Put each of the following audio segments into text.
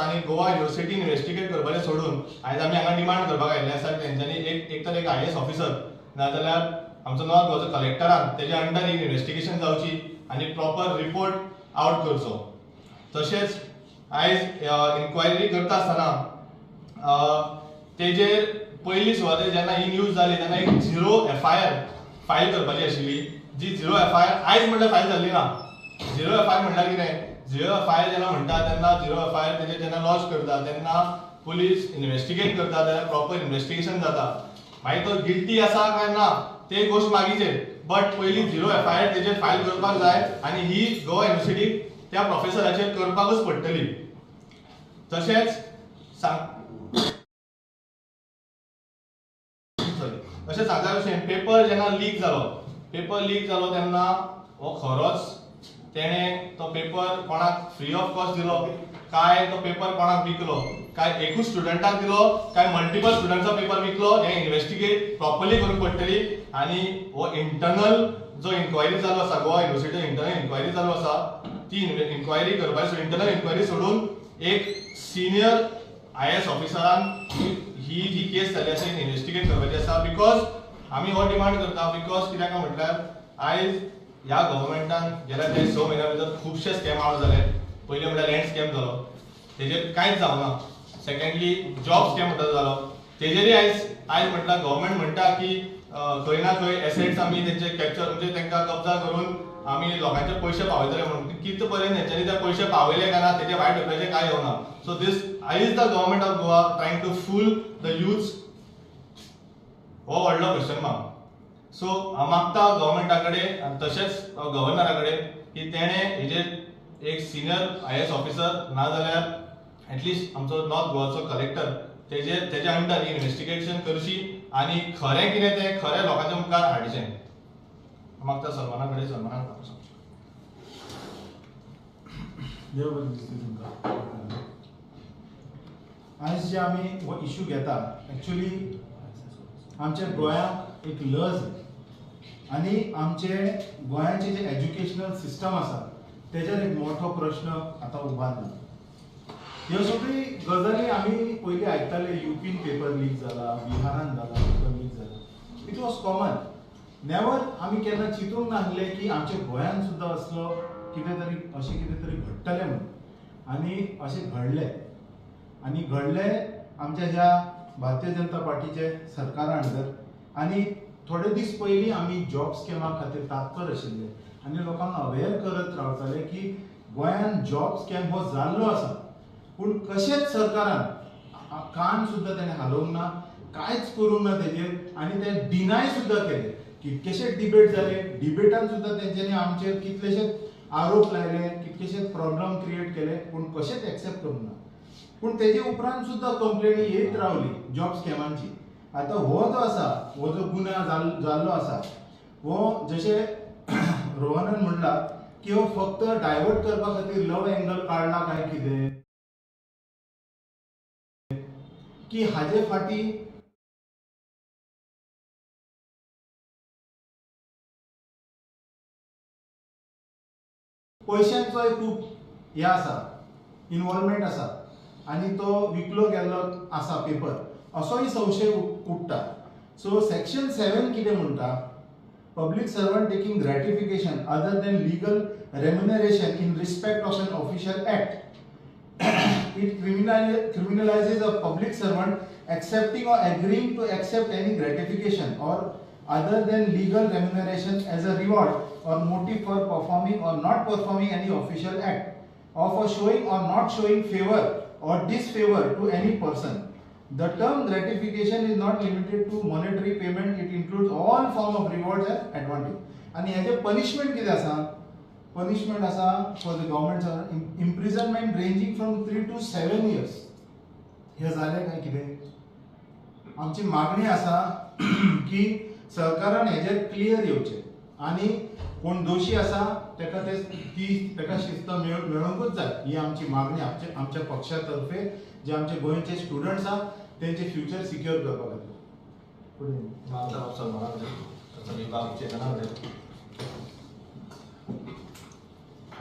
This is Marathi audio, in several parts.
आणि गोवा युनिव्हर्सिटी इन्व्हेस्टिगेट करपाचें सोडून आयज आमी हांगा डिमांड करपाक आयिल्ले आसा की तेंच्यांनी एक तर एक IAS ऑफिसर नाजाल्यार आमचो नॉर्थ गोवाचो कलेक्टरान तेज्या अंडर एक इन्व्हेस्टिगेशन जावची आनी प्रॉपर रिपोर्ट आउट करचो. तशेंच आयज इन्क्वायरी करता आसतना तेजेर पयली सुवातेर जेन्ना ही न्यूज जाली तेन्ना एक 0 FIR फायल करपाची आशिल्ली, जी 0 FIR आयज म्हणल्यार फायल जाल्ली ना. 0 FIR म्हणल्यार कितें? 0 FIR जेन्ना म्हणटा तेन्ना 0 FIR तेजेर जेन्ना लॉन्च करता तेन्ना पुलीस इन्व्हेस्टिगेट करता, जाल्यार प्रॉपर इन्व्हेस्टिगेशन जाता. मागीर तो गिल्टी आसा काय ना ते गोष्ट मागीचेर, बट पयली 0 FIR तेजेर फायल करपाक जाय आनी ही गोवा युनिव्हर्सिटी त्या प्रोफेसराचेर करपाकच पडटली. तशेंच अशें सांगता भशेन पेपर जेन्ना लीक जालो तेन्ना हो खरोच तेणें तो पेपर कोणाक फ्री ऑफ कॉस्ट दिलो काय तो पेपर कोणाक विकलो, काय एकूच स्टुडंटाक दिलो काय मल्टिपल स्टुडंट्सचो पेपर विकलो, हें इन्व्हेस्टिगेट प्रॉपरली करूंक पडटली. आनी हो इंटरनल जो इन्क्वायरी चालू आसा, गोवा युनिव्हर्सिटी इंटरनल इन्क्वायरी चालू आसा, ती इन्क्वायरी करपाची इंटरनल इन्क्वायरी सोडून एक सिनियर IAS ऑफिसरान ही जी केस जाल्ली आसा इन्व्हेस्टिगेट करपाची आसा. बिकॉज आमी हो डिमांड करता, बिकॉज कित्याक म्हटल्यार आयज ह्या गव्हर्मेंटान गेल्या ते 6 म्हयन्या भितर खुबशे स्कॅम आउट जाले. पयले म्हटल्यार लँड स्कॅम जालो, तेजेर कांयच जावना. सेकंडली जॉब स्कॅम म्हणटा जालो, तेजेरय आयज म्हटल्यार गव्हर्मेंट म्हणटा की खंय ना खंय एसेट्स आमी तेंचे कॅप्चर म्हणजे तांकां कब्जा करून आमी लोकांचे पयशे पावयतले म्हणून. कितें पर्यंत तेंच्यांनी ते पयशे पावयले काय ना तेजे वायट येवपाचें कांय येवना. So this is the government of Goa trying to fool the youths, हो व्हडलो क्वेश्चन मार्क. सो हांव मागता गव्हर्मेंटा कडेन तशेंच गव्हर्नरा कडेन की तेणें हेजेर एक सिनियर IAS ऑफिसर नाजाल्यार एटलिस्ट आमचो नॉर्थ गोवाचो कलेक्टर तेजे अंडर इन्व्हेस्टिगेशन करची आनी खरें कितें तें खरें लोकांच्या मुखार हाडचें. मागता सलमाना कडेन सलमानाक देव बरें दीस तुमकां. आयज जे आमी हो इशू घेता, एक्चुअली आमच्या गोंयांत एक लज आनी आमचे गोंयाचे जे एज्युकेशनल सिस्टम आसा तेजेर एक मोठो प्रश्न आतां उबारला. ह्यो सगळी गजाली आमी पयलीं आयकताले, UPन पेपर लीक जाला, बिहारान जाला पेपर लीक जाला, इट वॉज कॉमन. नेवर आमी केन्ना चिंतूंक नासलें की आमच्या गोंयांत सुद्दां असलो कितें तरी घडटलें म्हणून. आनी अशें घडलें आमच्या ह्या भारतीय जनता पार्टीचे सरकारा अंडर. आनी थोडे दीस पयलीं आमी जॉब स्कॅमा खातीर तात्पर आशिल्ले आनी लोकांक अवेअर करत रावताले की गोंयांत जॉब स्कॅम हो जाल्लो आसा, पूण कशेंच सरकारान कान सुद्दां तेणें हालोवंक ना, कांयच करूंक ना तेजेर. आनी ते डिनाय सुद्दां केले. कितकेशेच डिबेट जाले, डिबेटान सुद्दां तेंच्यांनी आमचेर कितलेशेच आरोप लायले, कितकेशेच प्रॉब्लेम क्रिएट केले, पूण कशेंच एक्सेप्ट करूंक ना. पूण तेजे उपरांत सुद्दां कंप्लेनी येत रावली जॉब स्कॅमांची. आतां हो जो आसा, हो जो गुन्हा जाल्लो आसा, हो जशें रोहनान म्हणला की हो फक्त डायवर्ट करपा खातीर लव एंगल काडला काय कितें, की हाजे फाटीं पयशांचोय खूब हे आसा, इन्वॉल्वमेंट आसा आनी तो विकलो गेल्लो आसा पेपर, असोय संशय उठटा. सो सेक्शन 7 कितें म्हणटा, public servant taking gratification other than legal remuneration in respect of an official act. It criminalizes a public servant accepting or agreeing to accept any gratification or other than legal remuneration as a reward or motive for performing or not performing any official act, or for showing or not showing favor or disfavor to any person. The term gratification is not limited to monetary payment, it includes all form of rewards and advantage. And heje punishment कितें आसा? Punishment asa for the government imprisonment ranging from 3 to 7 years. हे जाले काय कितें? आमची मागणी आसा की सरकारान हेजेर क्लियर येवचें आनी कोण दोशी आसा तेका शिस्त मेळोवंकूच जाय. ही आमची मागणी आमच्या पक्षा तर्फे जे आमचे गोंयचे स्टुडंट्स आसा तेंचे फ्युचर सिक्युअर करपा खातीर.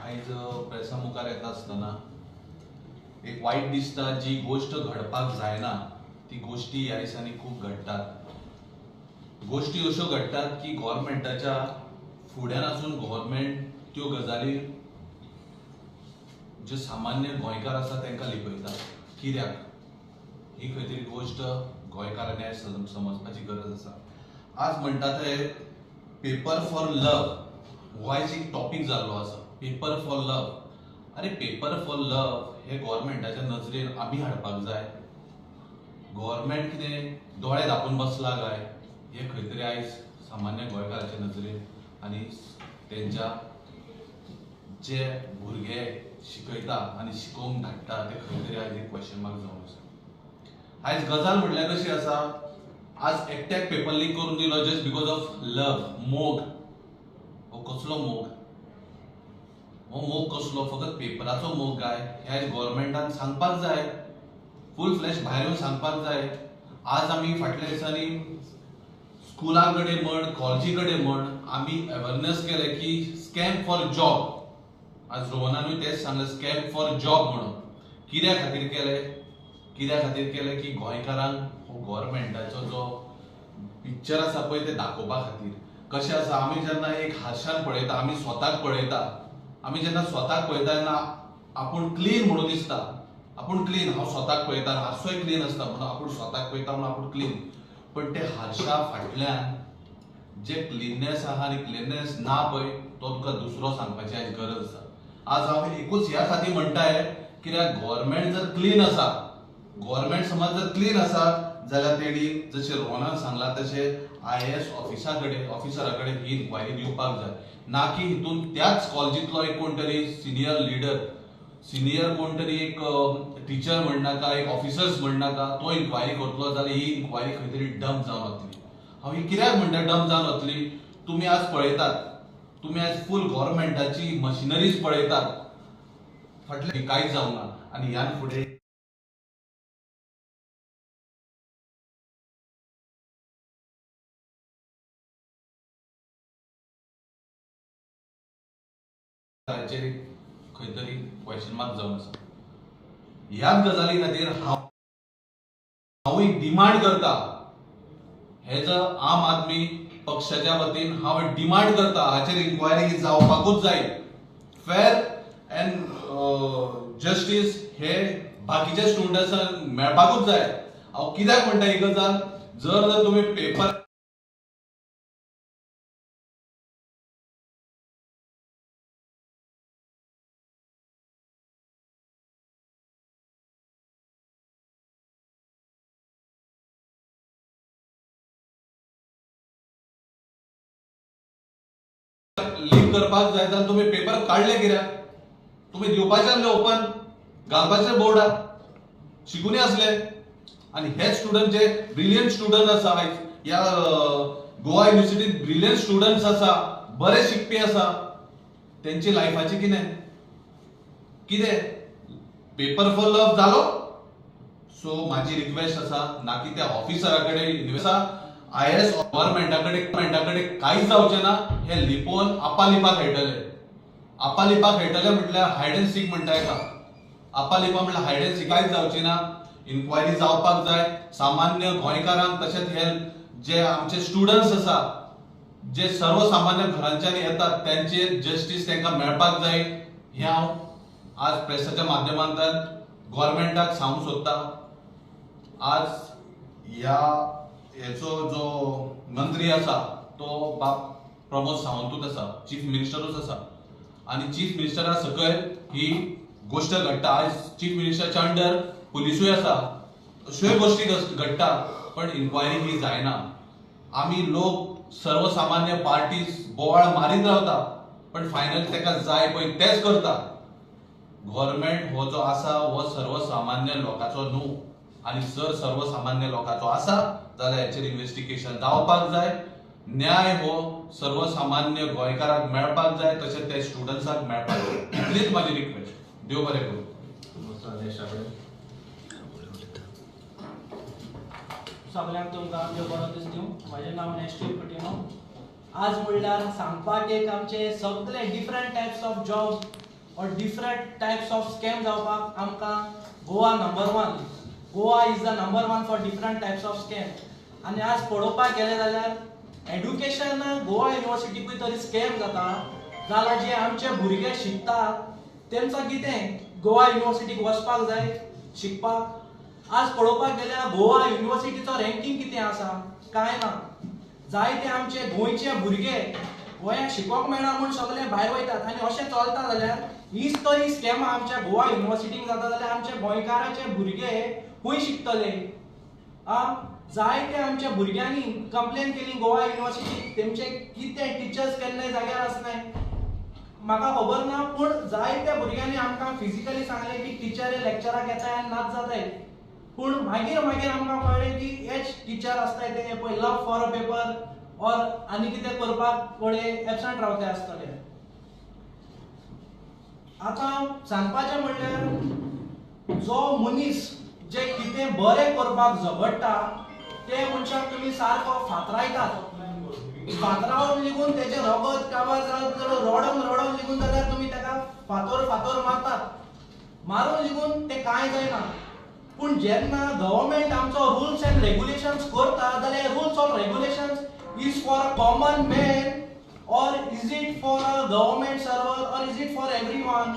आयज प्रेसा मुखार येता आसतना एक वाईट दिसता जी गोष्ट घडपाक जायना ती गोष्टी ह्या दिसांनी खूब घडटात. गोष्टी अश्यो घडटात की गव्हर्नमेंटाच्या फुड्यान आसून गव्हर्नमेंट त्यो गजाली जे सामान्य गोंयकार आसा तांकां लिपयता. कित्याक ही खंय तरी गोष्ट गोंयकारांनी समजपाची गरज आसा. आज म्हणटा ते पेपर फॉर लव हो आयज एक टॉपिक जाल्लो आसा. पेपर फॉर लव. अरे पेपर फॉर लव हे गव्हर्नमेंटाच्या नजरेन आमी हाडपाक जाय. गव्हर्नमेंट कितें दोळे धांपून बसला काय हे खंय तरी आयज सामान्य गोंयकाराच्या नजरेन आनी तेंच्या जे भुरगे शिकयता आनी शिकोवंक धाडटा ते खंय तरी आयज एक क्वेश्चन मार्क जावन आसा. आयज गजाल म्हटल्यार कशी आसा, आज एकट्याक पेपर लीक करून दिलो जस्ट बिकॉज ऑफ लव, मोग. हो कसलो मोग? हो मोग कसलो? फकत पेपराचो मोग काय हे आयज गव्हर्नमेंटान सांगपाक जाय. फुल फ्लॅश भायर येवन सांगपाक जाय. आज आमी फाटल्या दिसांनी स्कुलां कडेन म्हण, कॉलेजी कडेन म्हण आमी अवेअरनेस केले की स्कॅम फॉर जॉब. आज रोहनानूय तेच सांगलें, स्कॅम फॉर जॉब म्हणून. कित्या खातीर केलें? कित्या खातीर केलें की गोंयकारांक हो गव्हर्नमेंटाचो जो पिक्चर आसा पळय ते दाखोवपा खातीर. कशें आसा, आमी जेन्ना एक हारशान पळयता, आमी स्वताक पळयता, आमी जेन्ना स्वताक पळयता तेन्ना आपूण क्लीन म्हणून दिसता. आपूण क्लीन, हांव स्वताक पळयता, हारसोय क्लीन आसता म्हणून आपूण स्वताक पळयता म्हणून आपूण क्लीन. पण ते हारशा फाटल्यान जे क्लीननेस आहा आनी क्लीननेस ना पळय तो तुका दुसरो सांगपाची आयज गरज आसा. आज हांव एकूच ह्या खातीर म्हणटाय कित्याक गव्हर्नमेंट जर क्लीन आसा, गव्हर्नमेंट समज जर क्लीन आसा जाल्यार तेणी जशें रोहनान सांगला तशें IAS ऑफिसरा कडेन ही इन्क्वायरी दिवपाक जाय. ना की हितून त्याच कॉलेजींतलो एक कोण तरी सिनियर लीडर, सिनियर कोण तरी एक टीचर म्हणनाका, एक ऑफिसर्स म्हणनाका तो इन्क्वायरी करतलो जाल्यार ही इन्क्वायरी खंय तरी डंप जावन वतली. हांव ही कित्याक म्हणटा डंप जावन वतली? तुमी आज पळयतात, तुमी आज फूल गव्हर्नमेंटाची मशिनरीज पळयतात, फाटले कांयच जावना आनी ह्यान फुडें खंय तरी क्वेश्चन मार्क जावन आसा. ह्याच गजाली खातीर हांव एक डिमांड करता, हेज आम आदमी पक्षाच्या वतीन हांव डिमांड करता हाचेर इन्क्वायरी जावपाकूच जाय. फेअर अँड जस्टीस हे बाकीच्या स्टुडंट्सांक मेळपाकूच जाय. हांव कित्याक म्हणटा ही गजाल, जर तुम्ही पेपर लीक करपाक जाय जाल्यार तुम्ही पेपर काढले कित्याक? तुम्ही दिवपाचे आसले ओपन, घालपाचे बोर्डार, शिकूनय असले. आणि हे स्टुडंट जे ब्रिलियंट स्टुडंट आसा आयज या गोवा युनिव्हर्सिटीत ब्रिलियंट स्टुडंट्स आसा, बरे शिकपी आसा, त्यांची लायफाची कितें पेपर फॉर लव जालो. सो माझी रिक्वेस्ट आसा, ना की त्या ऑफिसरा कडेन IAS गव्हर्नमेंटा कडेन कांयच जावचें ना. हे लिपोवन आपालिपाक खेळटले. आपालिपाक खेळटले म्हटल्यार हायड अँड सीक म्हणटा हेका. आपालिपा म्हटल्यार हायड अँड सीक कांयच जावची ना. इन्क्वायरी जावपाक जाय. सामान्य गोंयकारांक तशेंच हे जे आमचे स्टुडंट्स आसा, जे सर्वसामान्य घरांच्यान येतात त्यांचे जस्टीस तांकां मेळपाक जाय. हे हांव आज प्रेसाच्या माध्यमांतल्यान गव्हर्नमेंटाक सांगूंक सोदता. आज ह्या हेचो जो मंत्री आसा तो प्रमोद सावंतूच आसा, चीफ मिनिस्टरूच आसा. आणि चीफ मिनिस्टरा सकयल ही गोष्ट घडटा. आज चीफ मिनिस्टरच्या अंडर पुलिसूय आसा. अश्योय गोष्टी घडटा पण इन्क्वायरी ही जायना. आमी लोक सर्वसामान्य पार्टीज बोवाळ मारीत रावता पण फायनल ताका जाय पळय तेच करता. गव्हर्नमेंट हो जो आसा हो सर्वसामान्य लोकांचो न्हू. आणि जर सर्वसामान्य लोकांचो आसा जाल्यार हेचेर इन्व्हेस्टिगेशन जावपाक जाय. न्याय हो सर्वसामान्य गोंयकाराक मेळपाक जाय, तशेंच त्या स्टुडंट्साक मेळपाक जाय. इतलीच माझी रिक्वेस्ट. देव बरें करूं. सगळ्यांक तुमकां देव बरो दीस दिवं. म्हजें नांव नेस्टीव पटिनो. आज म्हणल्यार सांगपाक एक आमचे सगळे डिफरंट टायप्स ऑफ जॉब और डिफरंट टायप्स ऑफ स्कॅम जावपाक आमकां Goa number 1. Goa is the number 1 for different types of scam. आनी आज पळोवपाक गेले जाल्यार एड्युकेशन गोवा युनिव्हर्सिटीकूय तरी स्कॅम जाता, जाल्यार जे आमचे भुरगे शिकतात तेंचं कितें? गोवा युनिव्हर्सिटीक वचपाक जाय शिकपाक. आज पळोवपाक गेल्यार गोवा युनिव्हर्सिटीचो रँकिंग कितें आसा? कांय ना. जायते आमचे गोंयचे भुरगे गोंयांत शिकोवंक मेळना म्हूण सगळे भायर वयतात. आनी अशें चलता जाल्यार हीच तरी स्कॅमां आमच्या गोवा युनिव्हर्सिटीक जाता जाल्यार आमचे गोंयकाराचे भुरगे खूंय शिकतले? जायते आमच्या भुरग्यांनी कंप्लेन केली गोवा युनिव्हर्सिटीक, तेंचे कितें टिचर्स केन्नाय जाग्यार आसनाय म्हाका खबर ना, पूण जायत्या भुरग्यांनी आमकां फिजिकली सांगलें की टिचर लेक्चराक येताय आनी नाच जाताय. पूण मागीर आमकां कळ्ळें की हेच टिचर आसताय ते पळय लव फॉर अ पेपर ऑर आनी कितें करपाक थोडे एबसंट रावते आसतले. आतां सांगपाचें म्हणल्यार जो मनीस जे कितें बरें करपाक झगडटा ते मनशाक तुमी सारको फातरायतात. फातरावन लिगून तेजे रगत काबार रडोन लिगून जाल्यार तुमी ताका फातोर मारतात. मारून लिगून ते कांय जायना. पूण जेन्ना गव्हर्नमेंट आमचो रुल्स एंड रेग्युलेशन्स करता जाल्यार rules or regulations is for a common man or is it for a government server or is it for everyone?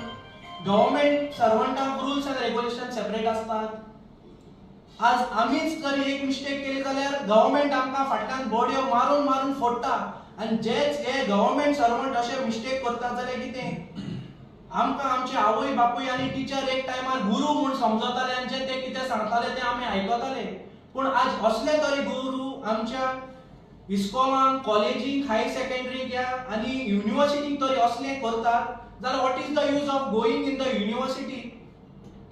Government सर्वंटांक रुल्स एंड रेग्युलेशन सेपरेट असतात. आज आमीच जर एक मिस्टेक केली जाल्यार गव्हर्नमेंट आमकां फाटल्यान बॉडयो मारून फोडटा. आनी जेच हे गव्हर्नमेंट सर्वंट अशे मिस्टेक करतात जाल्यार कितें? आमकां आमचे आवय बापूय आनी टीचर एक टायमार गुरू म्हूण समजताले आनी जे ते कितें सांगताले ते आमी आयकताले. पूण आज असले तरी गुरू आमच्या इस्कॉलांक, कॉलेजीक, हायर सेकंडरीक या आनी युनिव्हर्सिटीक तरी असले करतात जाल्यार what is the use of going in the university?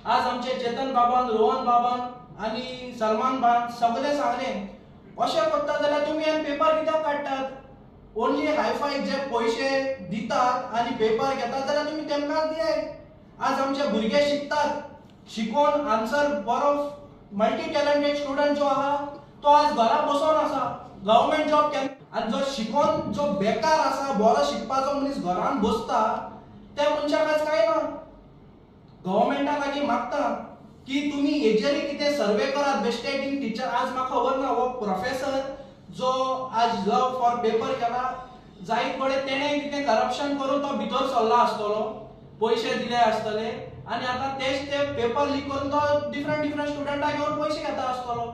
आज आमचे चेतन बाबान, रोहन बाबान आनी सलमान बान सगळे सांगले अशें करता जाल्यार तुमी आनी पेपर कित्याक काडटात? ओन्ली हायफाय जे पयशे दितात आनी पेपर घेतात जाल्यार तुमी तेमकांच दियाय. आज आमचे भुरगे शिकतात, शिकून आन्सर बरो मल्टी टॅलंटेड स्टुडंट जो आहा तो आज घरा बसून आसा, गव्हर्नमेंट जॉब केन्ना. आनी जो शिकून जो बेकार आसा, बरो शिकपाचो मनीस घरान बसता त्या मनशाक आज कांय ना. गव्हर्नमेंटा लागीं मागता की तुमी हेजेरय कितें सर्वे करात बेस्टेटींग टीचर. आज म्हाका खबर ना हो प्रोफेसर जो आज लव फॉर पेपर केला जायत पडे तेणें कितें करप्शन करून तो भितर सरला आसतलो, पयशे दिले आसतले आनी आतां तेच ते पेपर लीक करून तो डिफरंट स्टुडंटाक घेवन पयशे घेता आसतलो.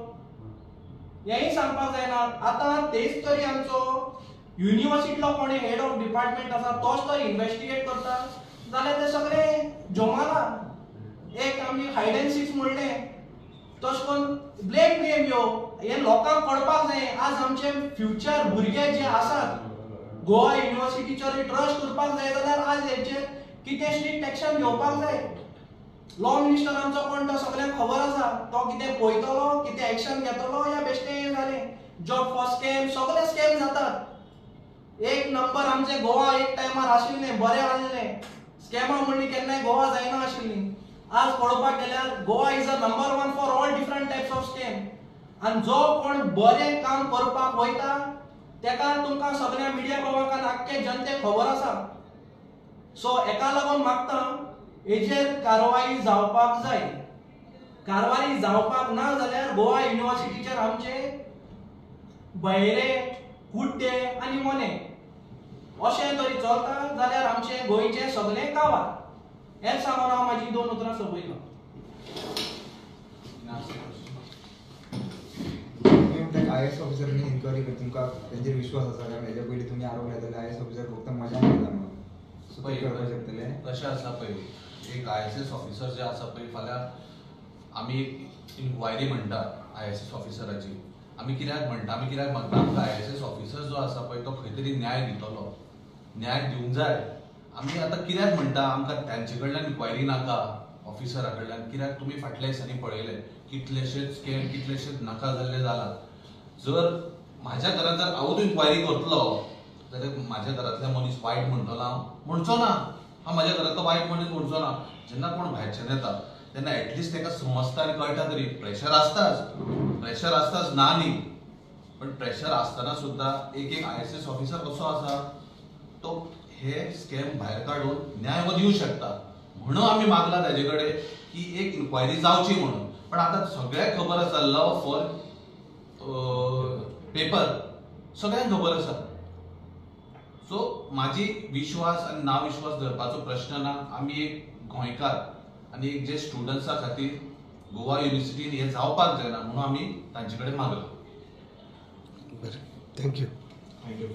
हेंय सांगपाक जायना. आतां तेच तरी आमचो युनिव्हर्सिटीलो कोणी हेड ऑफ डिपार्टमेंट आसा तोच तरी इन्व्हेस्टिगेट करता जाल्यार ते सगळे जमाना. एक आमी हायड एंड सीक म्हणलें तशें करून ब्लेम ह्यो हे लोकांक कळपाक जाय. आज आमचे फ्युचर भुरगे जे आसात गोवा युनिव्हर्सिटीचेर ट्रस्ट करपाक जाय जाल्यार आज हेचेर कितें स्ट्रिक्ट एक्शन घेवपाक जाय. लॉ मिनिस्टर आमचो कोण तो सगळ्यांक खबर आसा, तो कितें पळयतलो, कितें एक्शन घेतलो या बेश्टें जालें. जॉब फॉर स्कॅम, सगळे स्कॅम जातात. एक नंबर आमचे गोवा एक टायमार आशिल्लें, बरें आसलें. स्कॅमां म्हणली केन्नाय गोवा जायना आशिल्ली. आज पळोवपाक गेल्यार Goa is a number 1 for all different types of scam. आनी जो कोण बरें काम करपाक वयता तेका तुमकां सगळ्या मिडिया बाबांक आख्खे जनतेक खबर आसा. सो हेका लागून मागता हेजेर कारवाई जावपाक जाय. कारवाई जावपाक ना जाल्यार गोवा युनिव्हर्सिटीचेर आमचे बहिरे, कुड्डे आनी मोने अशें तरी चलता जाल्यार आमचे गोंयचे सगळे काबार. हें सांगून हांव म्हाजी 2 उतरां सोंपयतां. IAS ऑफिसरनी इन्क्वायरी कर, तुमकां तेजेर विश्वास आसा काय? हेजे पयलीं तुमी आरोप लायताले IAS ऑफिसर फक्त मजा घेता म्हणून सो पळय करपाक शकतले. कशें आसा पळय, एक ISS ऑफिसर जे आसा पळय फाल्यां आमी एक इन्क्वायरी म्हणटा ISS ऑफिसराची. आमी कित्याक म्हणटा आमकां ISS ऑफिसर जो आसा पळय तो खंय तरी न्याय दितलो, न्याय दिवंक जाय. आमी आतां कित्याक म्हणटा आमकां तांचे कडल्यान इन्क्वायरी नाका ऑफिसरा कडल्यान? कित्याक तुमी फाटल्या दिसांनी पळयले कितलेशेच स्कॅम, कितलेशेच नाका जाल्ले जालात. जर म्हाज्या घरांत जर हांवूच इन्क्वायरी करतलो जाल्यार म्हाज्या घरांतले मनीस वायट म्हणटलो हांव? म्हणचो ना. हांव म्हाज्या घरांतलो वायट मनीस म्हणचो ना. जेन्ना कोण भायरच्यान येता तेन्ना एटलिस्ट ताका समजता आनी कळटा तरी. प्रेशर आसताच ना न्ही, पण प्रेशर आसतना सुद्दां एक ISS ऑफिसर कसो आसा तो हे स्कॅम भायर काडून न्याय दिवंक शकता. म्हणून आम्ही मागला ताजे कडेन की एक इन्क्वायरी जावची म्हणून. पण आता सगळ्यांक खबर आसा लव फॉर पेपर सगळ्यांक खबर आसा. सो म्हाजी विश्वास आनी ना विश्वास धरपाचो प्रश्न ना. आमी एक गोंयकार आनी एक जे स्टुडंट्सा खातीर गोवा युनिव्हर्सिटीन हे जावपाक जायना म्हणून आमी तांचे कडेन मागला. थँक्यू. थँक्यू.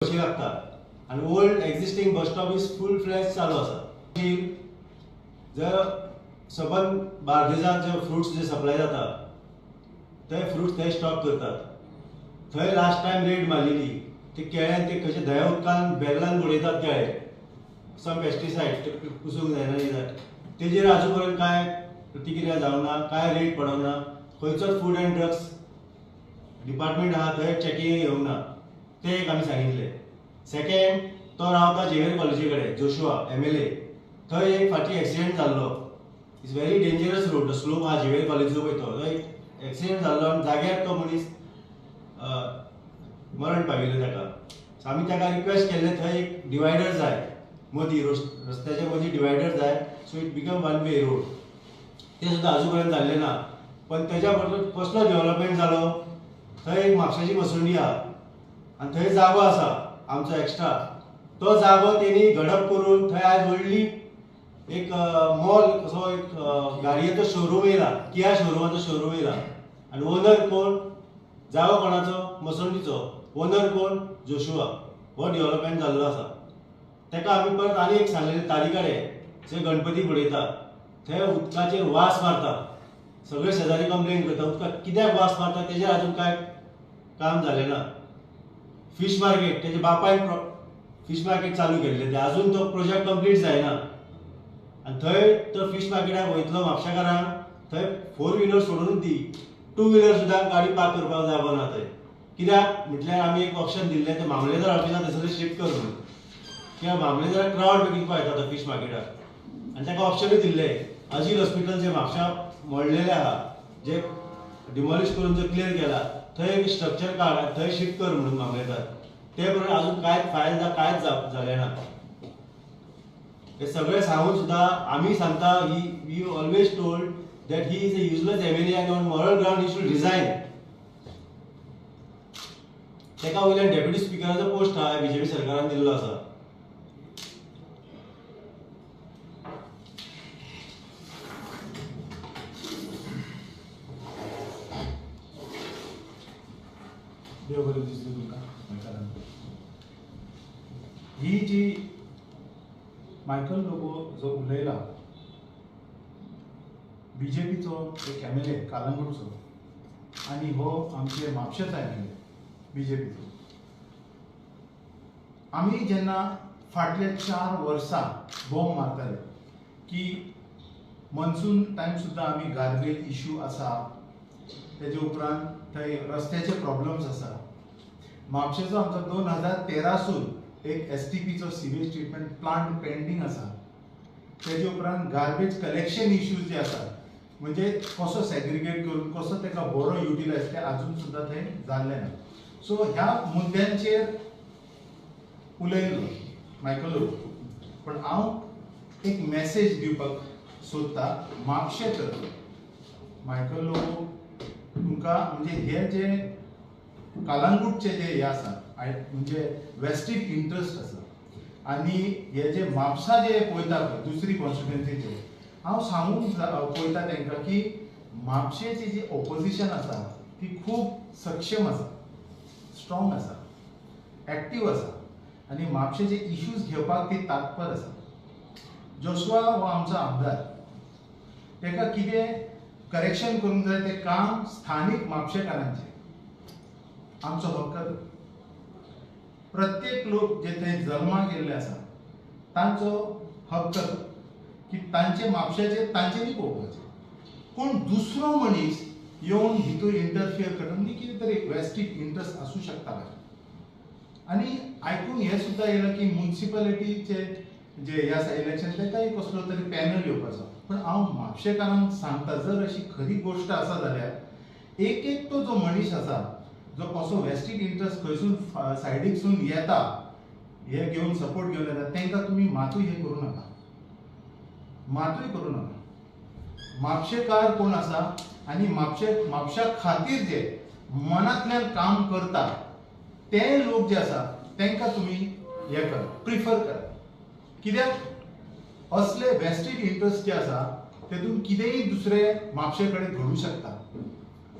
अशी लागता आणि old existing bus stop is full flash चालू आसा. जर सबंद बार्देजांत जे फ्रुट्स जे सप्लाय जाता ते फ्रुट्स थंय स्टॉक करतात. थंय लास्ट टायम रेड मारलेली ते केळ्यान ते कशे धया उदकान बेरलान बुडयतात केळे सम पेस्टिसायड ते कुसूंक जायना दितात. तेजेर आजू पर्यंत काय प्रतिक्रिया जावंक ना, काय रेट पडोंक ना. खंयचोच फूड अँड ड्रग्स डिपार्टमेंट आहा थंय चॅकिंग येवंक ना. ते एक आमी सांगितले. सेकंड, तो रावता जेवेर कॉलेजी कडेन जोशुआ MLA. थंय एक फाटी एक्सिडेंट जाल्लो. It's very dangerous road. Slope आहा जेवेर कॉलेजीचो पळय तो. थंय एक्सिडेंट जाल्लो आनी जाग्यार तो मनीस मरण पाविल्लें ताका. सो आमी ताका रिक्वेस्ट केल्लें थंय एक डिवायडर जाय मदीं रस्त्याच्या मदीं डिवायडर जाय so it become one way road. ते सुद्दां आजू पर्यंत जाल्लें ना. पण तेच्या बरोबर कसलो डेव्हलपमेंट जालो थंय एक म्हापशाची मसुंडी आहा आनी थंय जागो आसा आमचो एक्स्ट्रा. तो जागो तेणी गडप करून थंय आज व्हडली एक मॉल कसो एक गाडयेचो शोरूम येयला, किया शोरूमाचो शोरूम येयला. आनी ओनर कोण? जागो कोणाचो? मसुंडीचो. ओनर कोण? जोशुआ. हो डेव्हलपमेंट जाल्लो आसा. ताका आमी परत आनी एक सांगलेलें तारीकाडे जे गणपती बुडयता थंय उदकाचेर वास मारता. सगळे शेजारी कंप्लेन करता उदकाक कित्याक वास मारता तेजेर आजून काय काम जालें ना. फीश मार्केट तेजे बापायन फीश मार्केट चालू केल्लें ते आजून तो प्रोजेक्ट कंप्लीट जायना. आनी थंय तो फीश मार्केटाक वयतलो म्हापशेकारांक थंय 4 व्हिलर सोडून दी 2 व्हिलर सुद्दां गाडी पार्क करपाक जागो ना थंय. कित्याक म्हटल्यार आमी एक ऑप्शन दिल्लें ते मामलेदार ऑफिसांत थंयसर शिफ्ट कर म्हणून. कित्याक मामलेदाराक क्रावड विकपा येता तो फीश मार्केटाक आनी ताका ऑप्शनूय दिल्लें अजील हॉस्पिटल जे म्हापशा मोडलेलें आहा जे डिमॉलिश करून जो क्लियर केला थंय एक स्ट्रक्चर काड थंय शिफ्ट कर म्हणून मामलेदार. ते बरोबर आजून कांयच फायल कांयच जालें ना. हे सगळे सांगून सुद्दां आमी सांगता we always told that he is a useless MLA आनी on moral ground he should resign. ताका वयल्यान डेप्युटी स्पिकराचो पोस्ट आहा BJP सरकारान दिल्लो आसा. देव बरें दिसलें तुमकां गोंयकारांक. ही जी मायकल लोबो जो उलयला BJPचो एक MLA कालंगूटचो आनी हो आमचे म्हापशेचो MLA BJPचो. आमी जेन्ना फाटले 4 वर्सां बॉम्ब मारताले की मनसून टायम सुद्दां आमी गार्बेज इश्यू आसा, तेजे उपरांत थंय रस्त्याचे प्रॉब्लम्स आसा. म्हापशेचो आमचो 2013सून एक STPचो सिवेज ट्रिटमेंट प्लांट पेंडींग आसा. तेजे उपरांत गार्बेज कलेक्शन इश्यूज जे आसा म्हणजे कसो सेग्रिगेट करून कसो ताका बरो युटिलायज ते अजून सुद्दां थंय जाल्लें ना. सो ह्या मुद्द्यांचेर उलयलो मायकल लोबो. पण हांव एक मेसेज दिवपाक सोदता म्हापशेकर. मायकल लोबो तुमकां म्हणजे हे जे कालांगूटचे जे हे आसा म्हणजे वेस्टीक इंट्रस्ट आसा आनी हे जे म्हापसा जे पळयता पळय दुसरी कॉन्स्टिट्युएन्सीचे हांव सांगूंक पळयता तांकां की म्हापशेची जी ऑपोजिशन आसा ती खूब सक्षम आसा, स्ट्रॉंग आसा, एक्टीव आसा आनी म्हापशेचे इश्यूज घेवपाक ती तात्पर आसा. जोशुआ हो आमचो आमदार. ताका कितें करेक्शन करूंक जाय तें काम स्थानीक म्हापशेकारांचें आमचो हक्क. प्रत्येक लोक जे थंय जल्माक येयल्ले आसा तांचो हक्क की तांचे म्हापशेचे तांच्यांनी पळोवपाचें. पूण दुसरो मनीस येवन भितर इंटरफियर करता म्हणजे कितें तरी वेस्टीक इंट्रस्ट आसूं शकता. आनी आयकून हें सुद्दां येयलां की म्युनिसिपालिटीचे जे हे आसा इलेक्शन ताकाय कसलो तरी पॅनल येवपाचो. पण हांव म्हापशेकारांक सांगता जर अशी खरी गोश्ट आसा जाल्यार एक तो जो मनीस आसा जो कसो वेस्टीक इंट्रस्ट खंयसून सायडीकसून येता हे घेवन सपोर्ट घेवन येता तांकां तुमी मातूय हे करूं नाका, मातूय करूं नाका. म्हापशेकार कोण आसा आनी म्हापशा खातीर जे मनांतल्यान काम करता ते लोक जे आसा तांकां तुमी हे करा, प्रिफर करा. कित्याक असले वेस्टीड इंट्रस्ट जे आसा तेतून कितेंय दुसरे म्हापशे कडेन घडूं शकता.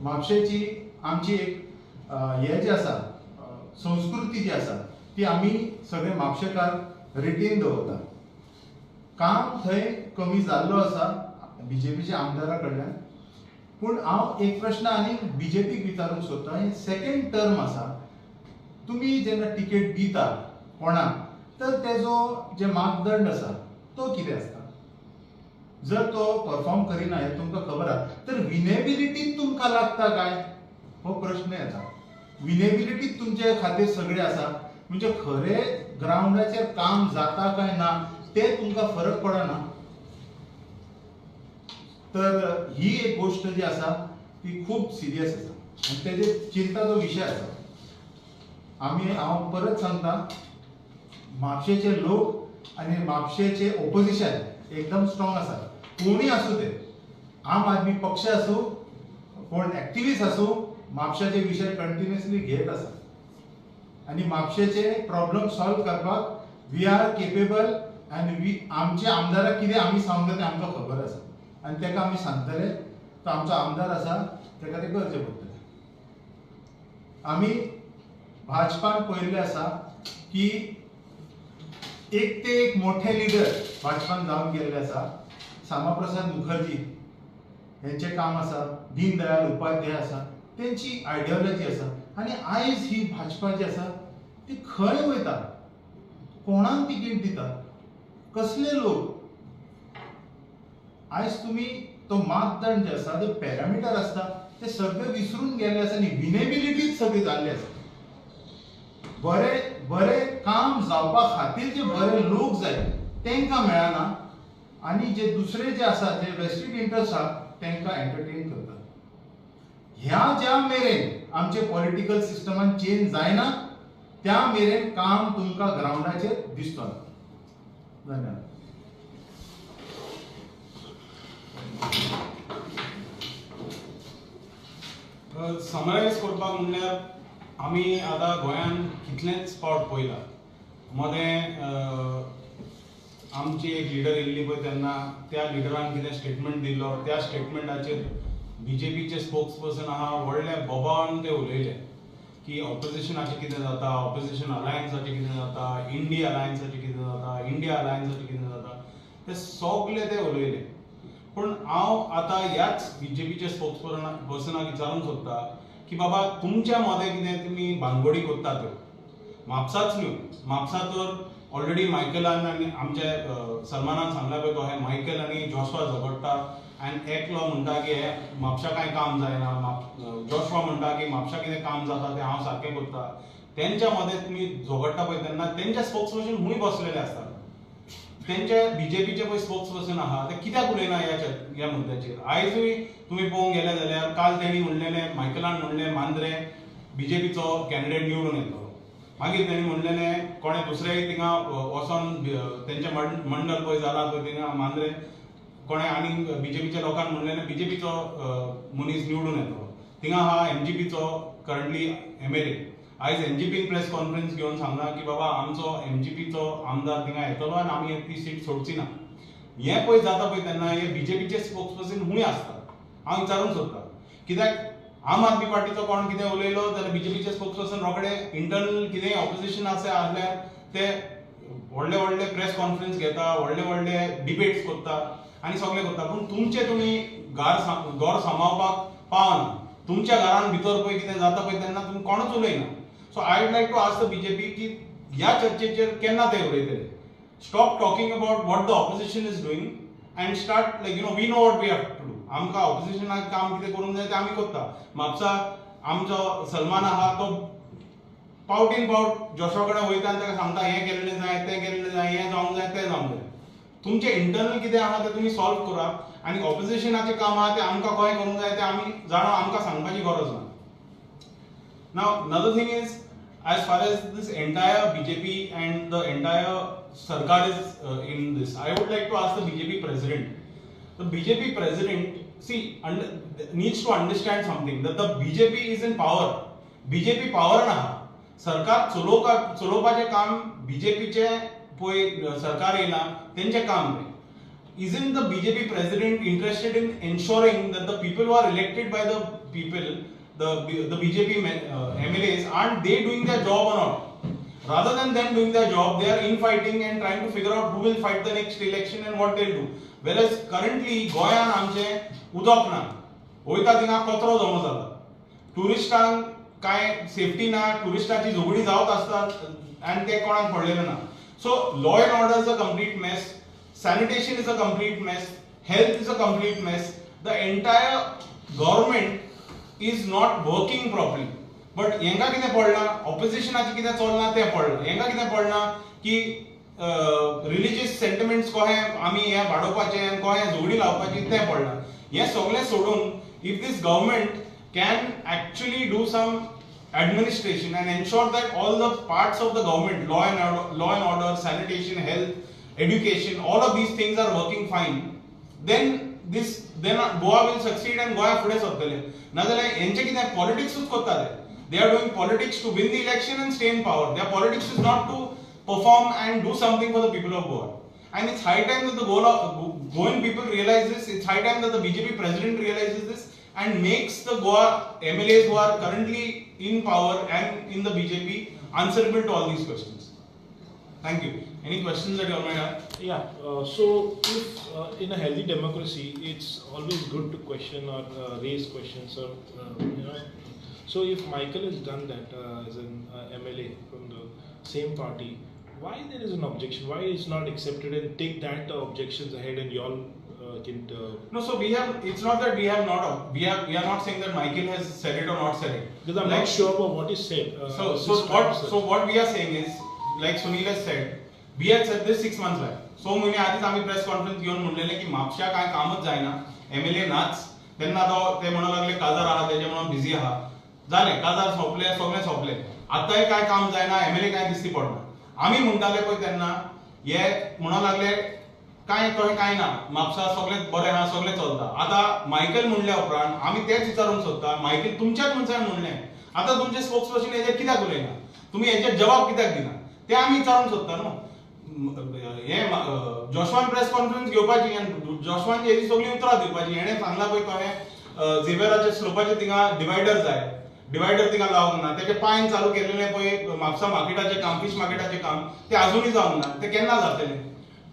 म्हापशेची आमची एक हे जे आसा संस्कृती जी आसा की आमी सगळे म्हापशेकार रिटेन दवरता. काम थंय कमी जाल्लो आसा बीजेपीच्या आमदारा कडल्यान. पूण हांव एक प्रश्न आनी बीजेपीक विचारूंक सोदता. हे सेकंड टर्म आसा, तुमी जेन्ना टिकेट दिता कोणाक, तर तेजो जे मापदंड आसा तो कितें आसता? जर तो परफॉर्म करिना हें तुमकां खबर आसा, तर विनेबिलिटी तुमकां लागता काय? हो प्रश्न येता. विनेबिलिटी तुमचे खातीर सगळे आसा, म्हणजे खरे ग्राउंडाचेर काम जाता काय ना ते तुमकां फरक पडना. तर ही एक गोष्ट जी आसा ती खूब सिरियस आसा आनी तेजेर चिंताचो विशय आसा. हांव परत सांगता, म्हापशेचे लोक आनी म्हापशेचे ओपोजिशन एकदम स्ट्रॉंग आसा. कोणी आसूं ते, आम आदमी पक्ष आसूं, कोण एक्टिविस्ट आसूं, म्हापशाचे विशय कंटिन्युअसली घेत आसा आनी म्हापशेचे प्रॉब्लेम सॉल्व करपाक वी आर केपेबल. आनी आमचे आमदाराक कितें आमी सांगता तें आमकां खबर आसा आनी तेका आमी सांगतले. तो आमचो आमदार आसा, तेका ते करचें पडटलें. आमी भाजपान पळयल्लें आसा की एक ते एक मोठे लिडर भाजपान जावन गेल्ले आसा. श्यामाप्रसाद मुखर्जी हेंचें काम आसा, दीनदयाल उपाध्याय आसा, तेंची आयडियोलॉजी आसा. आनी आयज ही भाजपा जी आसा ती खंय वयता, कोणाक तिकीट दिता, कसले लोक. आयज तुमी तो मापदंड जे आसा, ते पॅरामिटर आसता, ते सगळे विसरून गेल्ले आसा आनी विनेबिलिटीच सगळी जाल्ली आसा. बरें काम जावपा खातीर जे बरे लोक जाय तांकां मेळना आनी जे दुसरे जे आसा, जे वेस्टेड इंटरेस्ट आसा, तांकां एंटरटेन करता. ह्या ज्या मेरेन आमचे पॉलिटिकल सिस्टमान चेंज जायना, त्या मेरेन काम तुमकां ग्राउंडाचेर दिसतो. धन्यवाद. समरायज करपाक म्हणल्यार आमी आतां गोंयान कितलेच फावट पळयला. मदें आमची एक लिडर येयल्ली पळय, तेन्ना त्या लिडरान कितें स्टेटमेंट दिल्लो, त्या स्टेटमेंटाचेर बीजेपीचे स्पोक्स पर्सन आहा व्हडले बोबावन ते उलयले की ऑपोजिशनाचें कितें जाता, ऑपोजिशन अलायन्साचें कितें जाता, इंडिया अलायन्साचें कितें जाता, इंडिया अलायन्साचें कितें जाता, ते सगळे ते उलयले. पूण हांव आतां ह्याच बीजेपीचे स्पोक्स पर्सनाक विचारूंक सोदता की बाबा तुमच्या मदें कितें तुमी भानगडी कोत्ता त्यो म्हापसाच न्हू. म्हापसा तर ऑलरेडी मायकलान आनी आमच्या सलमानान सांगला पळय तो, हे मायकल आनी जॉशवा झगडटा आनी एकलो म्हणटा की हे म्हापशा कांय काम जायना, जॉशवा म्हणटा की म्हापशा कितें काम जाता तें हांव सारकें करता. तेंच्या मदें तुमी झगडटा पळय तेन्ना तेंचे स्पोक्स पर्सन खूंय बसलेले आसता. तेंचे बीजेपीचे पळय स्पोक्स पर्सन आहा ते कित्याक उलयना ह्या मुद्द्याचेर. आयजूय तुमी पळोवंक गेले जाल्यार काल तेणी म्हणलेलें, मायकलान म्हणलें मांद्रे बीजेपीचो कॅन्डिडेट निवडून येतलो. मागीर तेणी म्हणलेलें कोणे दुसरेय थिंगा वचोन तेंचे मंडल पळय जाला पळय थिंगा मांद्रे, कोणे आनी बीजेपीच्या लोकांक म्हणलेलें बीजेपीचो मनीस निवडून येतलो. थिंगा आहा एमजीपीचो करंटली एमएलए. आयज एनजीपीन प्रेस कॉन्फरन्स घेवन सांगला की बाबा आमचो एमजीपीचो आमदार थिंगा येतलो आनी आमी ती सीट सोडची ना. हें पळय जाता पळय तेन्ना हे बीजेपीचे स्पोक्स पर्सन खूंय आसता. हांव विचारूंक सोदता कित्याक आम आदमी पार्टीचो कोण कितें उलयलो जाल्यार बीजेपीचे स्पोक्स पर्सन रोखडे इंटरनल कितेंय ऑपोजिशन आसल्यार ते व्हडले व्हडले प्रेस कॉन्फरन्स घेता, व्हडले व्हडले डिबेट्स करता आनी सगळें करता. पूण तुमचे तुमी घर सांबाळपाक पावना. तुमच्या घरान भितर पळय कितें जाता पळय तेन्ना तुमी कोणूच उलयना. So I would like to ask the BJP की ह्या चर्चेचेर केन्ना ते उलयतले. Stop talking about what the opposition is doing and start like we know what we have to do. आमकां ऑपोजिशनाक काम कितें करूंक जाय तें आमी करता. म्हापसा आमचो सलमान आहा तो पावटीन पावट जोशा कडेन वयता आनी ताका सांगता हें केल्लें जाय, तें केल्लें जाय, हें जावंक जाय, तें जावंक जाय. तुमचें इंटरनल कितें आहा तें तुमी सॉल्व करात आनी ऑपोजिशनाचें काम आहा तें आमकां कशें करूंक जाय तें आमी जाणा, आमकां सांगपाची गरज ना. Now, another thing is, as far as this entire BJP and the entire Sarkar is in this, I would like to ask the BJP president. The BJP president, needs to understand something, that the BJP is in power. BJP power naha. Sarkar चलोवपाचें काम BJPचे पळय सरकार येयला तेंचें काम तें. Isn't the BJP president interested in ensuring that the people who are elected by the people, the BJP MLAs, aren't they doing their job or not? Rather than them doing their job, they are infighting and trying to figure out who will fight the next election and what they'll do. Whereas currently गोंयान आमचे उदक ना, वयता थिंगा कचरो जमो जाला. टुरिस्टांक काय सेफ्टी ना, टुरिस्टांची झगडी जावत आसतात आणि ते कोणाक पडलेले ना. So law and order is a complete mess, sanitation is a complete mess, health is a complete mess. The entire government is not working properly. But हेंका कितें पडला, ऑपोजिशनाचे कितें चलना तें पडला. हेंका कितें पडना की रिलिजियस सेंटिमेंट्स कशें आमी हे वाडोवपाचे आनी कशें झगडी लावपाची तें पडला. हें सगळें सोडून if this government can actually do some administration and ensure that all the parts of the government, law and order, sanitation, health, education, all of these things are working fine, then Goa will succeed and Goa fude sortele. Nazaria यांचे कितें पॉलिटिक्सच कोत्ताले. They are doing politics to win the election and stay in power. Their politics is not to perform and do something for the people of Goa. And it's high time that the Goan people realize this. It's high time that the BJP president realizes this and makes the Goa MLAs who are currently in power and in the BJP answerable to all these questions. Thank you. Any questions that you all might have? Yeah, so if in a healthy democracy, it's always good to question or raise questions or, so if Michael has done that as an MLA from the same party, why there is an objection? Why is not accepted and take that objections ahead and you all can... No, so we have, it's not that we have not, we are not saying that Michael has said it or not said it. Because I'm not sure about what is said. So what we are saying is, like Sunil has said, we had said this 6 months back. So महिने आधीच आम्ही प्रेस कॉन्फरन्स घेऊन म्हणलेले की म्हापशा काय कामच जायना, एमएलए नाच. तेन्ना ते म्हणू लागले काजार आहा तेजे म्हणून बिझी आहा. झाले काजार सोपले, सगळे सोपले. आताय काय काम जायना, एमएलए काय दिसती पडना. आम्ही म्हणताले पळय तेन्ना हे म्हणू लागले काय तो काय ना, म्हापसा सगळे बरे आहा, सगळे चलता. आता मायकल म्हणल्या उपरांत आम्ही तेच विचारून सोदता, मायकल तुमच्याच मनशान म्हणले. आता तुमचे स्पोक्स पर्सन हेजेर कित्याक उलयना? तुम्ही हेजेर जवाब कित्याक दिना? ते आम्ही विचारून सोदता न्हू. हे जोशवान प्रेस कॉन्फरन्स घेवपाची आनी जोशवान हेजी सगळी उतरां दिवपाची. हेणे सांगला पळय कशें झेवियराचे स्लोपाचे थिंगा डिवायडर जाय. डिवायडर थिंगा लावंक ना. तेजे पायन चालू केल्लेले पळय म्हापसा मार्केटाचें काम, फिश मार्केटाचें काम, ते अजुनूय जावंक ना. ते केन्ना जातलें?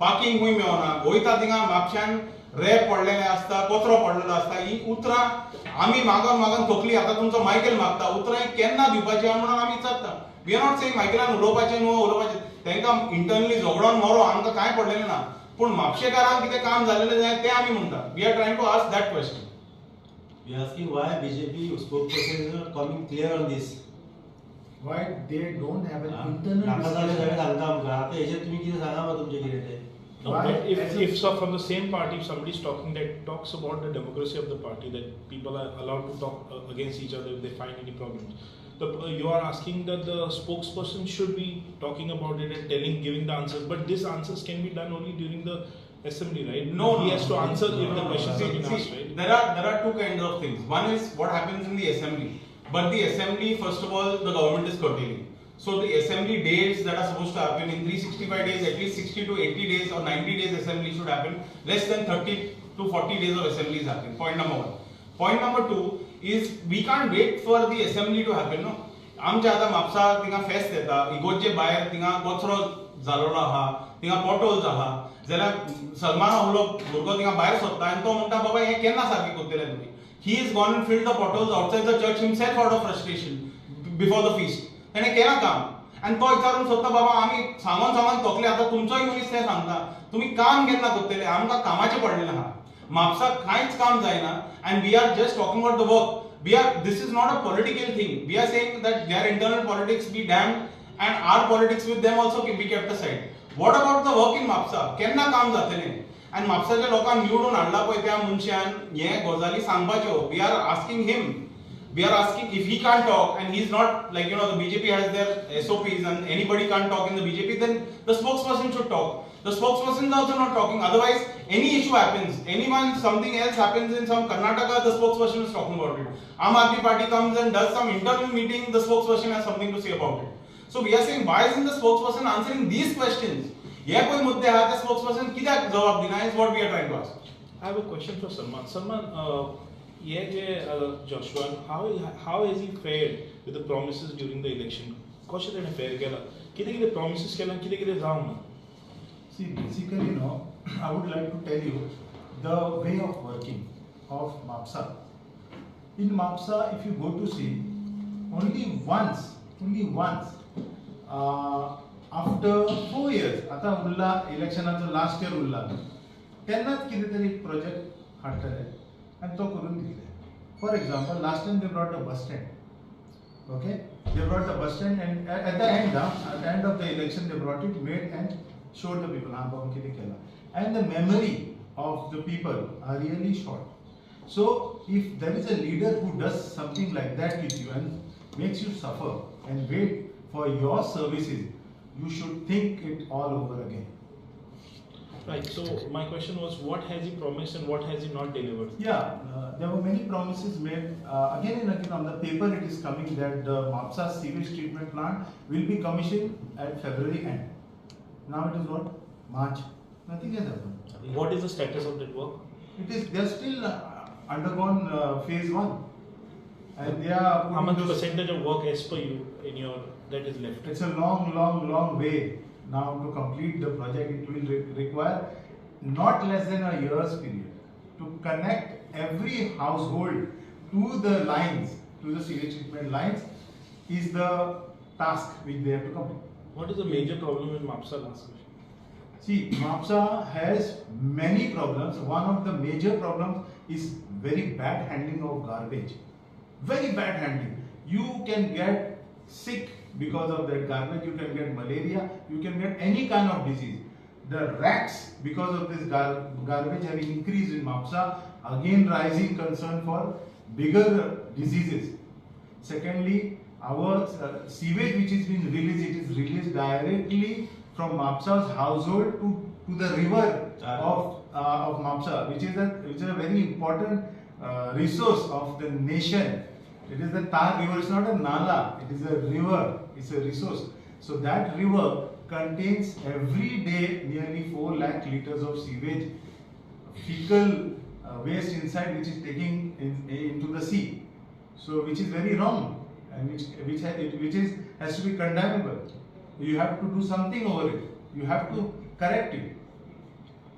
पार्किंग खूंय मेळना. वयता थिंगा म्हापशान रेप पडलेले आसता, कचरो पडलेलो आसता. ही उतरां आमी मागून थकली. आतां तुमचो मायकेल मागता. उतरां केन्ना दिवपाची म्हणून आमी विचारता. वी आर नॉट सेइंग मायकेलान उलोवपाचें न्हू, उलोवपाचें. तांकां इंटरनली झगडोन मरो आमकां कांय पडलेलें ना. पूण म्हापशेकारांक कितें काम जालेलें जाय तें आमी म्हणटा. We are trying to ask that question. We are asking why BJP spokesperson is not coming clear on this. Why they don't have an internal नाका जाले discussion? सगळे सांगता आमकां. आता हेजेर तुमी कितें सांगा मग तुमचें कितें तें. No, but if so from the same party, if somebody is talking that talks about the democracy of the party, that people are allowed to talk against each other if they find any problems. You are asking that the spokesperson should be talking about it and giving the answers, but these answers can be done only during the assembly, right? No, he has to answer if the questions have been asked, right? There are two kinds of things. One is what happens in the assembly. But the assembly, first of all, the government is curtailing. So the assembly days that are supposed to happen in 365 days, at least 60 to 80 days or 90 days assembly should happen. Less than 30 to 40 days of assembly is happening. Point number one. Point number two is we can't wait for the assembly to happen. No, आमच्या आता म्हापसा थिंगा फेस्त येता. इगोर्जे भायर थिंगा कचरो जालोलो आहा, थिंगा पोटोल्स आहा. जाल्यार सलमान अहुलो भुरगो थिंगा भायर सोदता आनी तो म्हणटा बाबा हे केन्ना सारके करतले तुमी. He is gone and filled the potholes outside the church himself out of frustration before the feast. तेणे केला काम आनी तो विचारून सोदता बाबा आमी सांगून थकले. आता तुमचोय मनीस तें सांगता तुमी काम केन्ना करतले. आमकां कामाचें पडलेलें आहा. म्हापसा कांयच काम जायना and we are just talking about the work. This is not a political thing. We are saying that their internal politics be damned and our politics with them also be kept aside. What about the work in Mapsa? केन्ना काम जातलें? And म्हापसाच्या लोकांक निवडून हाडला पळय त्या मनशान हे गजाली सांगपाच्यो. We are asking him. We are asking if he can't talk and he's not like the BJP has their SOPs and anybody can't talk in the BJP, then the spokesperson should talk. The spokesperson is also not talking. Otherwise, any issue happens, something else happens in some Karnataka, the spokesperson is talking about it. Aam Aadmi Party comes and does some internal meeting, the spokesperson has something to say about it. So we are saying, why isn't the spokesperson answering these questions? ये कोई मुद्दे हैं, the spokesperson कित्याक जवाब दिना is what we are trying to ask. I have a question for Salman. Salman, Joshua, how has he fared with the promises during the election? कशें तेणें फेर केला, कितें कितें प्रॉमिसीस केला, कितें कितें जावंक ना. See, basically, I would like to tell you the way of working of MAPSA. In MAPSA, if you go to see, only once, after 4 years, आता उरला इलेक्शनाचो लास्ट इयर उरला, तेन्नाच कितें तरी प्रोजेक्ट हाडटले आनी तो करून दितले. For example, last time they brought a bus stand. Okay, they brought the bus stand, and at the end of the election, they brought it, made and showed the people. And the memory of the people are really short. So, if there is a leader who does something like that with you and makes you suffer and wait for your services, you should think it all over again. Right, so my question was, what has he promised and what has he not delivered? Yeah, there were many promises made. Again and again on the paper it is coming that the MAPSA sewage treatment plant will be commissioned at February end. Now it is what? March. Nothing has happened. What is the status of that work? They are still undergone phase 1. And they are How much putting those- percentage of work as per you in your that is left? It's a long way now to complete the project. It will require not less than a year's period to connect every household to the lines, to the sewage treatment lines, is the task which they have to complete. What is the major problem in MAPSA, last question? See, MAPSA has many problems. One of the major problems is very bad handling of garbage. Very bad handling. You can get sick because of that garbage. You can get malaria. You can get any kind of disease. The rats, because of this garbage, have increased in MAPSA. Again, rising concern for bigger diseases. Secondly, our sewage which is being released, it is released directly from MAPSA's household to the river of MAPSA, which is a very important resource of the nation. It is the Tar River. It's not a nala. It is a river. It's a resource. So that river contains every day nearly 4 lakh liters of sewage, fecal waste inside, which is taking into the sea. So which is very wrong, and which has to be condemnable. You have to do something over it. You have to correct it.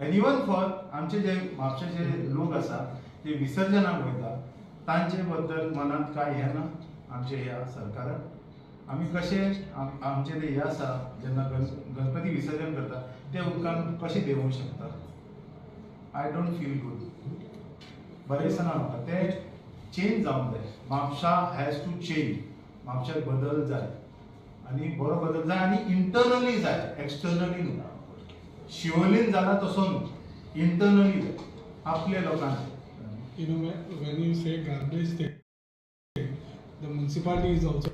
And even for आमचे जे म्हापशेचे लोक आसा ते विसर्जनाक वयता, तांचे बद्दल मनात काय हे ना आमच्या ह्या सरकारान. आमी कशे आमचे ते हे आसा जेन्ना गणपती विसर्जन करता ते उदकान कशे देवूंक शकता. I don't feel good. बरें दिसना म्हाका. ते चेंज जावंक जाय. Mapusa has to change. म्हापशाक बदल जाय आनी बरो बदल जाय आनी इंटरनली जाय, एक्सटर्नली न्हू. शिवोलेन जाला तसो न्हू, इंटरनली जाय आपल्या लोकांक. When you say garbage thing, the municipality is also